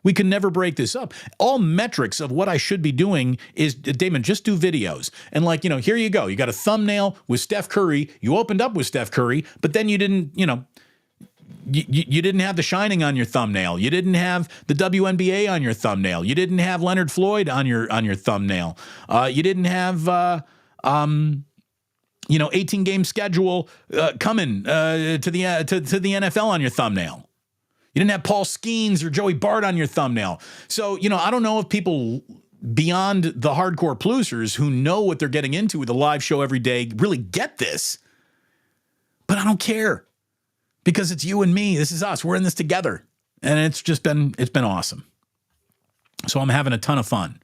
We can never break this up. All metrics of what I should be doing is, Damon, just do videos. And like, here you go. You got a thumbnail with Steph Curry. You opened up with Steph Curry, but then you didn't, you didn't have The Shining on your thumbnail. You didn't have the WNBA on your thumbnail. You didn't have Leonard Floyd on your thumbnail. You didn't have 18-game schedule coming to the NFL on your thumbnail. You didn't have Paul Skeens or Joey Bart on your thumbnail. So, I don't know if people beyond the hardcore plusers who know what they're getting into with a live show every day really get this. But I don't care, because it's you and me. This is us. We're in this together. And it's been awesome. So I'm having a ton of fun.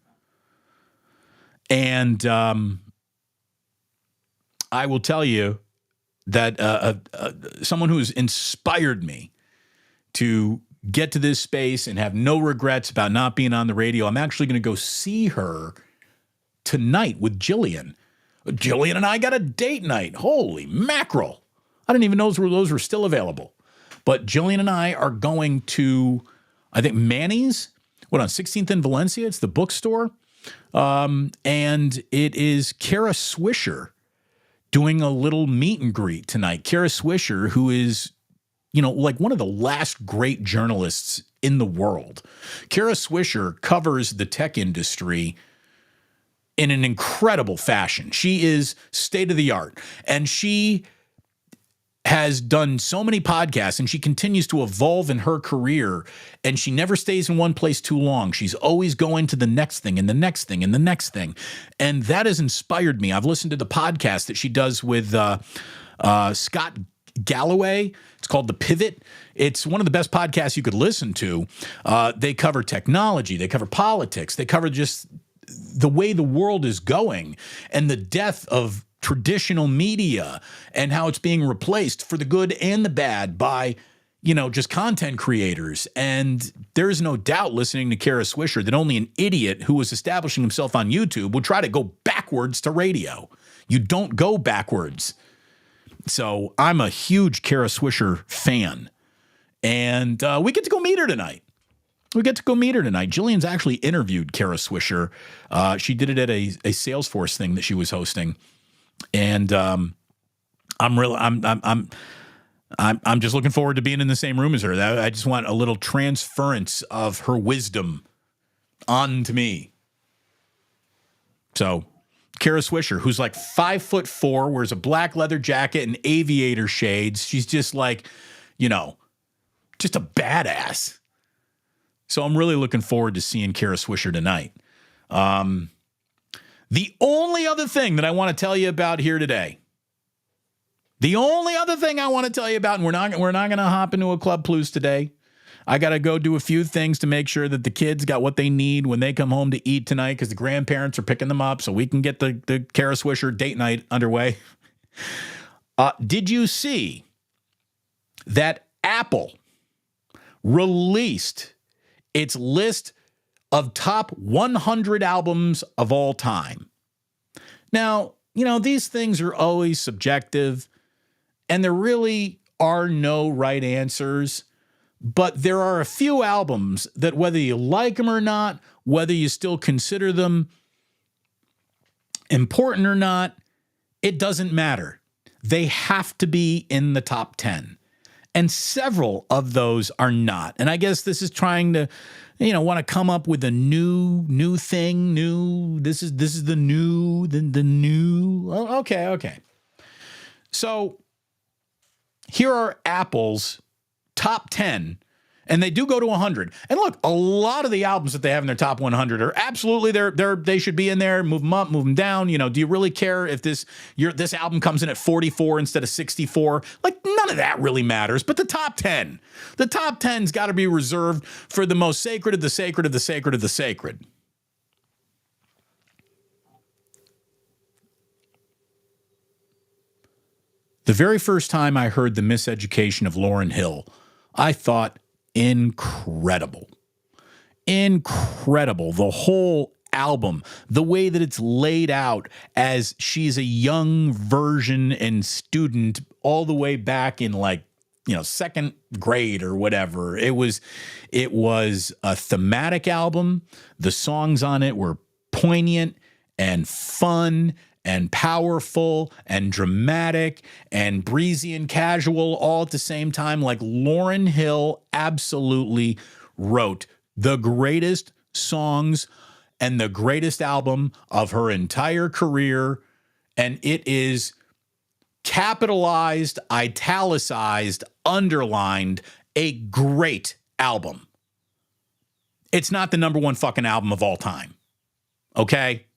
And I will tell you that someone who's inspired me to get to this space and have no regrets about not being on the radio, I'm actually going to go see her tonight with Jillian. Jillian and I got a date night. Holy mackerel. I didn't even know those were still available. But Jillian and I are going to, I think, Manny's, on 16th and Valencia? It's the bookstore. And it is Cara Swisher doing a little meet and greet tonight. Cara Swisher, who is, like one of the last great journalists in the world. Cara Swisher covers the tech industry in an incredible fashion. She is state of the art, and she has done so many podcasts, and she continues to evolve in her career, and she never stays in one place too long. She's always going to the next thing and the next thing and the next thing. And that has inspired me. I've listened to the podcast that she does with Scott Galloway. It's called The Pivot. It's one of the best podcasts you could listen to. They cover technology. They cover politics. They cover just the way the world is going and the death of traditional media and how it's being replaced for the good and the bad by, just content creators. And there is no doubt, listening to Cara Swisher, that only an idiot who was establishing himself on YouTube would try to go backwards to radio. You don't go backwards. So I'm a huge Cara Swisher fan. And we get to go meet her tonight. Jillian's actually interviewed Cara Swisher. She did it at a Salesforce thing that she was hosting. And I'm just looking forward to being in the same room as her. I just want a little transference of her wisdom onto me. So Cara Swisher, who's like 5'4", wears a black leather jacket and aviator shades. She's just like, just a badass. So I'm really looking forward to seeing Cara Swisher tonight. The only other thing that I want to tell you about here today, and we're not going to hop into a Club Plus today. I got to go do a few things to make sure that the kids got what they need when they come home to eat tonight, because the grandparents are picking them up so we can get the Cara Swisher date night underway. Did you see that Apple released its list of top 100 albums of all time? Now, these things are always subjective, and there really are no right answers. But there are a few albums that, whether you like them or not, whether you still consider them important or not, it doesn't matter. They have to be in the top 10. And several of those are not. And I guess this is trying to, want to come up with a new thing, this is the new. Oh, okay. So here are Apple's top 10, and they do go to 100. And look, a lot of the albums that they have in their top 100 are absolutely they should be in there. Move them up, move them down. Do you really care if this album comes in at 44 instead of 64? Like, none of that really matters. But the top 10's got to be reserved for the most sacred of the sacred of the sacred of the sacred. The very first time I heard The Miseducation of Lauryn Hill, I thought, incredible. The whole album, the way that it's laid out as she's a young version and student all the way back in second grade or whatever. It was a thematic album. The songs on it were poignant and fun and powerful and dramatic and breezy and casual all at the same time. Like, Lauryn Hill absolutely wrote the greatest songs and the greatest album of her entire career. And it is capitalized, italicized, underlined, a great album. It's not the number one fucking album of all time. Okay?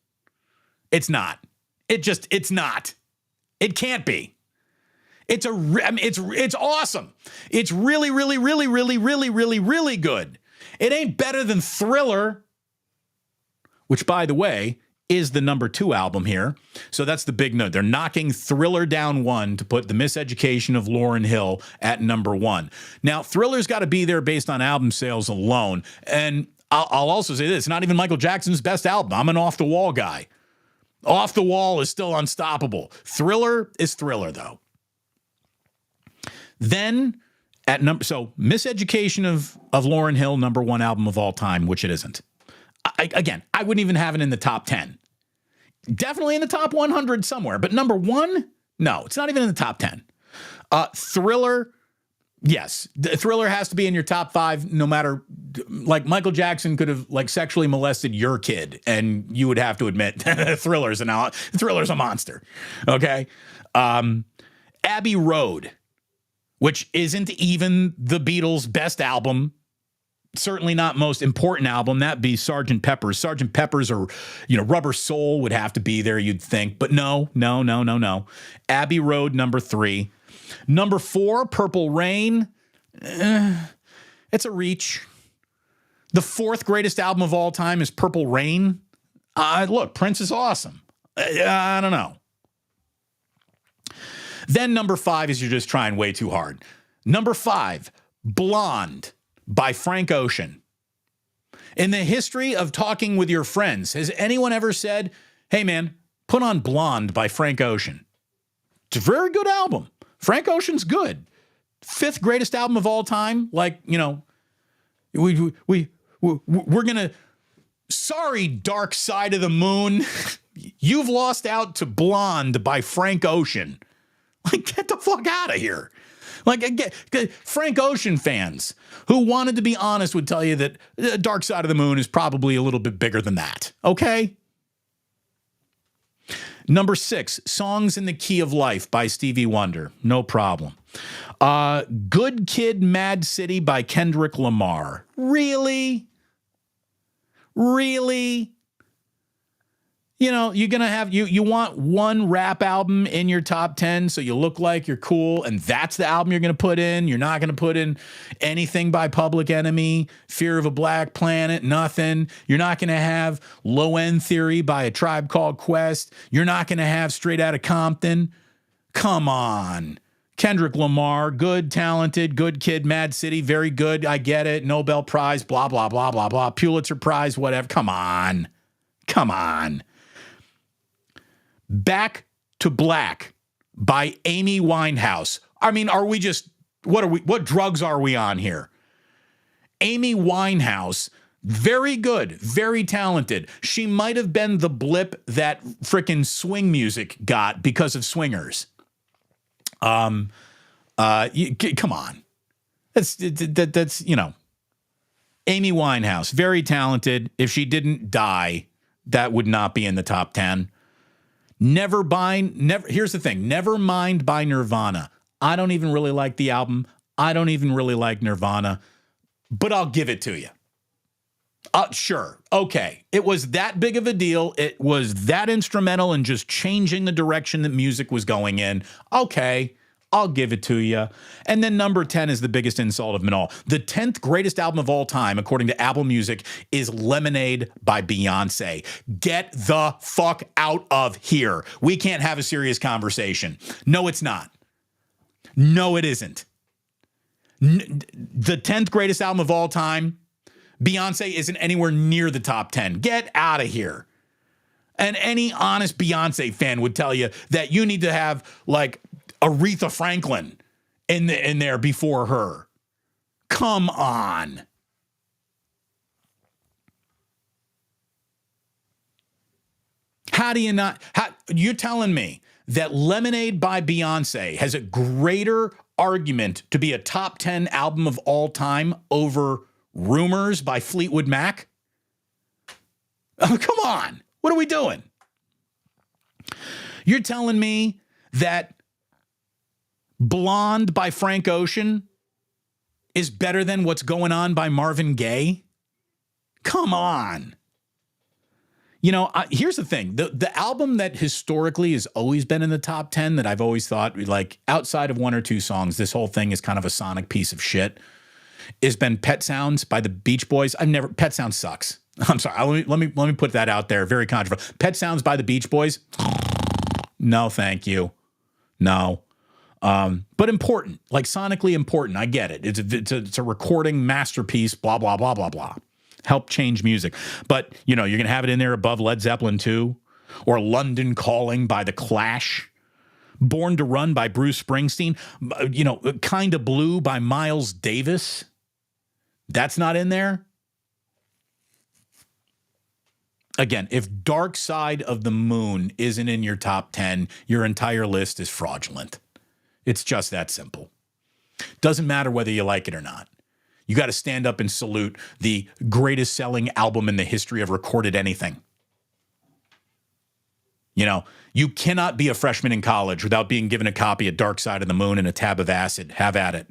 It's not. It's not. It can't be. It's awesome. It's really, really, really, really, really, really, really good. It ain't better than Thriller, which, by the way, is the number 2 album here. So that's the big note. They're knocking Thriller down 1 to put The Miseducation of Lauryn Hill at number 1. Now, Thriller's got to be there based on album sales alone. And I'll also say this, it's not even Michael Jackson's best album. I'm an Off the Wall guy. Off the Wall is still unstoppable. Thriller is Thriller, though. Then Miseducation of Lauryn Hill, number 1 album of all time, which it isn't. I wouldn't even have it in the top 10. Definitely in the top 100 somewhere, but number 1, no, it's not even in the top 10. Thriller, yes, Thriller has to be in your top 5, no matter, like, Michael Jackson could have, sexually molested your kid, and you would have to admit Thriller's a monster. Okay. Abbey Road, which isn't even the Beatles' best album, certainly not most important album. That'd be Sgt. Pepper's. Sgt. Pepper's or, Rubber Soul would have to be there, you'd think. But no. Abbey Road, number 3. Number 4, Purple Rain. It's a reach. The 4th greatest album of all time is Purple Rain. Look, Prince is awesome. I don't know. Then number 5 is you're just trying way too hard. Number 5, Blonde by Frank Ocean. In the history of talking with your friends, has anyone ever said, hey man, put on Blonde by Frank Ocean? It's a very good album. Frank Ocean's good. 5th greatest album of all time. We're gonna, sorry, Dark Side of the Moon. You've lost out to Blonde by Frank Ocean. Get the fuck out of here. Frank Ocean fans who wanted to be honest would tell you that Dark Side of the Moon is probably a little bit bigger than that. Okay? Number 6, Songs in the Key of Life by Stevie Wonder. No problem. Good Kid, Mad City by Kendrick Lamar. Really? You're going to have, you want one rap album in your top 10 so you look like you're cool, and that's the album you're going to put in. You're not going to put in anything by Public Enemy, Fear of a Black Planet, nothing. You're not going to have Low End Theory by A Tribe Called Quest. You're not going to have Straight Outta Compton. Come on. Kendrick Lamar, good, talented, good kid, Mad City, very good. I get it. Nobel Prize, blah, blah, blah, blah, blah. Pulitzer Prize, whatever. Come on. Back to Black by Amy Winehouse. I mean, what drugs are we on here? Amy Winehouse, very good, very talented. She might have been the blip that frickin' swing music got because of swingers. Come on. That's Amy Winehouse, very talented. If she didn't die, that would not be in the top 10. Never. Here's the thing. Nevermind by Nirvana. I don't even really like the album. I don't even really like Nirvana, but I'll give it to you. Sure. Okay. It was that big of a deal. It was that instrumental in just changing the direction that music was going in. Okay. I'll give it to you. And then number 10 is the biggest insult of them all. The 10th greatest album of all time, according to Apple Music, is Lemonade by Beyonce. Get the fuck out of here. We can't have a serious conversation. No, it's not. No, it isn't. The 10th greatest album of all time, Beyonce isn't anywhere near the top 10. Get out of here. And any honest Beyonce fan would tell you that you need to have like Aretha Franklin in there before her. Come on. How do you not? You're telling me that Lemonade by Beyonce has a greater argument to be a top 10 album of all time over Rumors by Fleetwood Mac? Oh, come on. What are we doing? You're telling me that Blonde by Frank Ocean is better than What's Going On by Marvin Gaye? Come on. Here's the thing. The album that historically has always been in the top 10 that I've always thought, like, outside of one or two songs, this whole thing is kind of a sonic piece of shit, has been Pet Sounds by the Beach Boys. Pet Sounds sucks. I'm sorry. Let me put that out there. Very controversial. Pet Sounds by the Beach Boys. No, thank you. No. But important, like sonically important. I get it. It's a recording masterpiece, blah, blah, blah, blah, blah. Help change music. But, you're going to have it in there above Led Zeppelin 2 or London Calling by The Clash, Born to Run by Bruce Springsteen, Kinda Blue by Miles Davis. That's not in there. Again, if Dark Side of the Moon isn't in your top 10, your entire list is fraudulent. It's just that simple. Doesn't matter whether you like it or not. You got to stand up and salute the greatest selling album in the history of recorded anything. You cannot be a freshman in college without being given a copy of Dark Side of the Moon and a tab of acid. Have at it.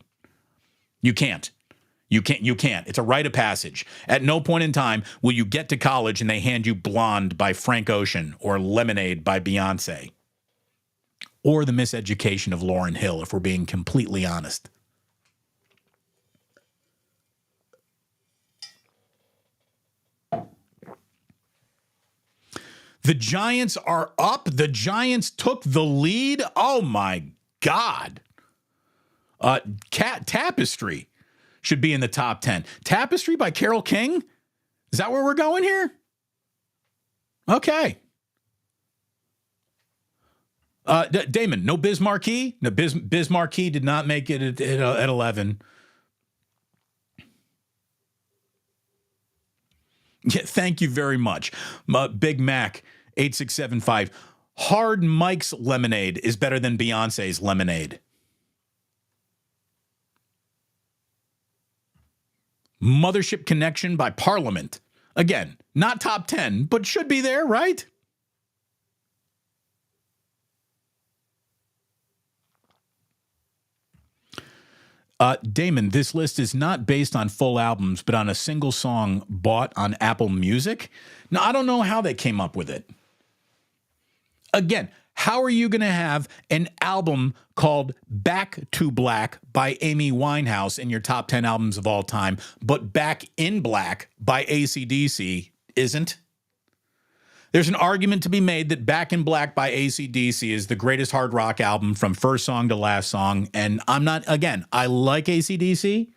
You can't. You can't. It's a rite of passage. At no point in time will you get to college and they hand you Blonde by Frank Ocean or Lemonade by Beyonce. Or The Miseducation of Lauryn Hill, if we're being completely honest. The Giants are up. The Giants took the lead. Oh, my God. Tapestry should be in the top 10. Tapestry by Carole King? Is that where we're going here? Okay. Damon, no Biz Markie? No, Biz Markie did not make it at 11. Yeah, thank you very much. Big Mac 8675. Hard Mike's Lemonade is better than Beyonce's Lemonade. Mothership Connection by Parliament. Again, not top 10, but should be there, right? Damon, this list is not based on full albums, but on a single song bought on Apple Music. Now, I don't know how they came up with it. Again, how are you going to have an album called Back to Black by Amy Winehouse in your top 10 albums of all time, but Back in Black by AC/DC isn't? There's an argument to be made that Back in Black by AC/DC is the greatest hard rock album from first song to last song. And I like AC/DC.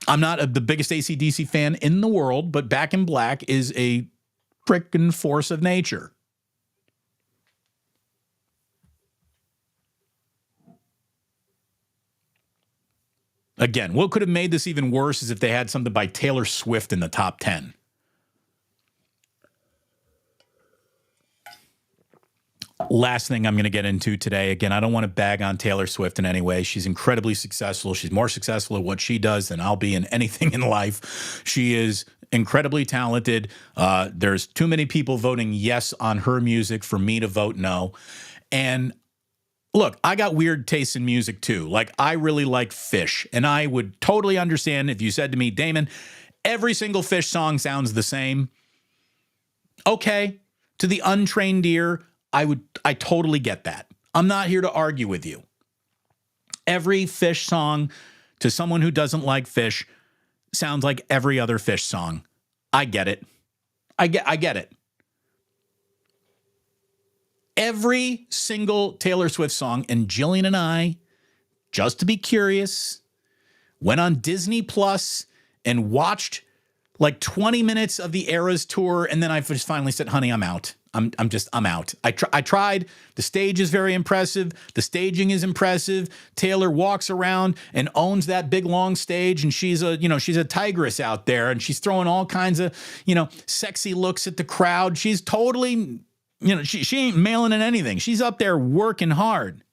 I'm not the biggest AC/DC fan in the world, but Back in Black is a frickin' force of nature. Again, what could have made this even worse is if they had something by Taylor Swift in the top 10. Last thing I'm going to get into today. Again, I don't want to bag on Taylor Swift in any way. She's incredibly successful. She's more successful at what she does than I'll be in anything in life. She is incredibly talented. There's too many people voting yes on her music for me to vote no. And look, I got weird tastes in music too. Like, I really like Fish, and I would totally understand if you said to me, Damon, every single Fish song sounds the same. Okay, to the untrained ear, I totally get that. I'm not here to argue with you. Every Fish song to someone who doesn't like Fish sounds like every other Fish song. I get it. I get it. Every single Taylor Swift song, and Jillian and I, just to be curious, went on Disney Plus and watched like 20 minutes of the Eras tour, and then I just finally said, honey, I'm out. I'm out. I tried. The stage is very impressive. The staging is impressive. Taylor walks around and owns that big long stage, and she's a tigress out there, and she's throwing all kinds of, sexy looks at the crowd. She's totally, she ain't mailing in anything. She's up there working hard.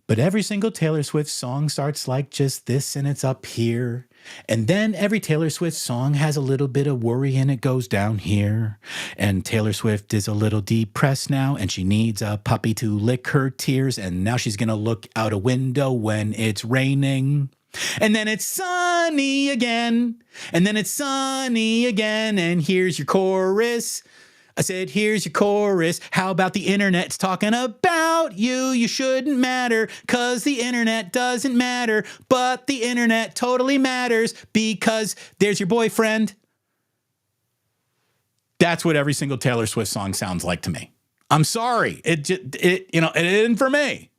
But every single Taylor Swift song starts like just this, and it's up here. And then every Taylor Swift song has a little bit of worry, and it goes down here. And Taylor Swift is a little depressed now, and she needs a puppy to lick her tears. And now she's going to look out a window when it's raining. And then it's sunny again. And then it's sunny again. And here's your chorus. I said, here's your chorus. How about the internet's talking about you? You shouldn't matter, because the internet doesn't matter. But the internet totally matters, because there's your boyfriend. That's what every single Taylor Swift song sounds like to me. I'm sorry. It isn't for me.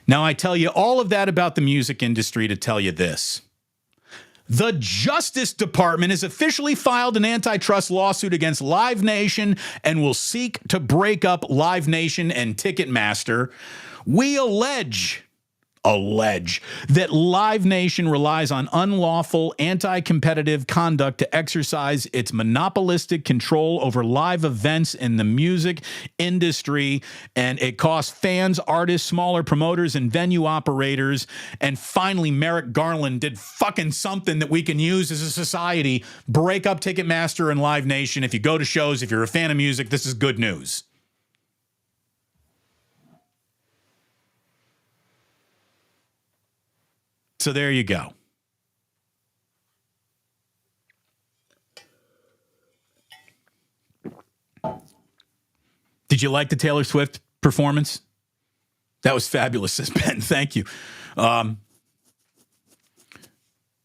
Now, I tell you all of that about the music industry to tell you this. The Justice Department has officially filed an antitrust lawsuit against Live Nation and will seek to break up Live Nation and Ticketmaster. We allege that Live Nation relies on unlawful anti-competitive conduct to exercise its monopolistic control over live events in the music industry, and it costs fans, artists, smaller promoters, and venue operators. And finally, Merrick Garland did fucking something that we can use as a society. Break up Ticketmaster and Live Nation. If you go to shows, if you're a fan of music, this is good news. So there you go. Did you like the Taylor Swift performance? That was fabulous, says Ben. Thank you. The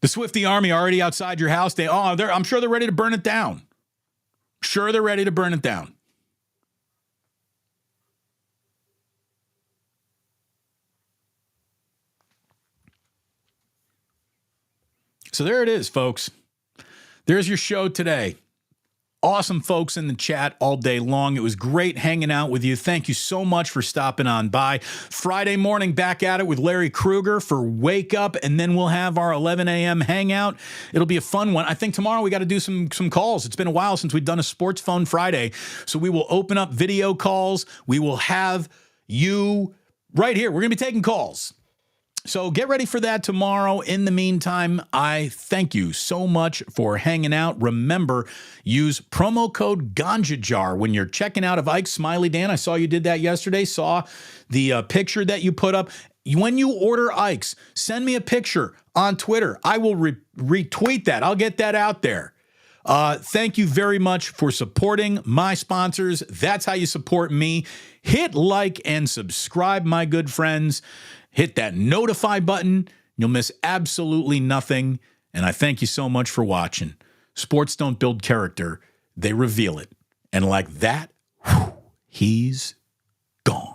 Swiftie Army already outside your house. I'm sure they're ready to burn it down. Sure, they're ready to burn it down. So there it is, folks. There's your show today. Awesome folks in the chat all day long. It was great hanging out with you. Thank you so much for stopping on by. Friday morning, back at it with Larry Krueger for Wake Up, and then we'll have our 11 a.m. hangout. It'll be a fun one. I think tomorrow we got to do some calls. It's been a while since we've done a Sports Phone Friday, so we will open up video calls. We will have you right here. We're going to be taking calls. So get ready for that tomorrow. In the meantime, I thank you so much for hanging out. Remember, use promo code GANJAJAR when you're checking out of Ike's Smiley Dan. I saw you did that yesterday. Saw the picture that you put up. When you order Ike's, send me a picture on Twitter. I will retweet that. I'll get that out there. Thank you very much for supporting my sponsors. That's how you support me. Hit like and subscribe, my good friends. Hit that notify button. You'll miss absolutely nothing. And I thank you so much for watching. Sports don't build character. They reveal it. And like that, he's gone.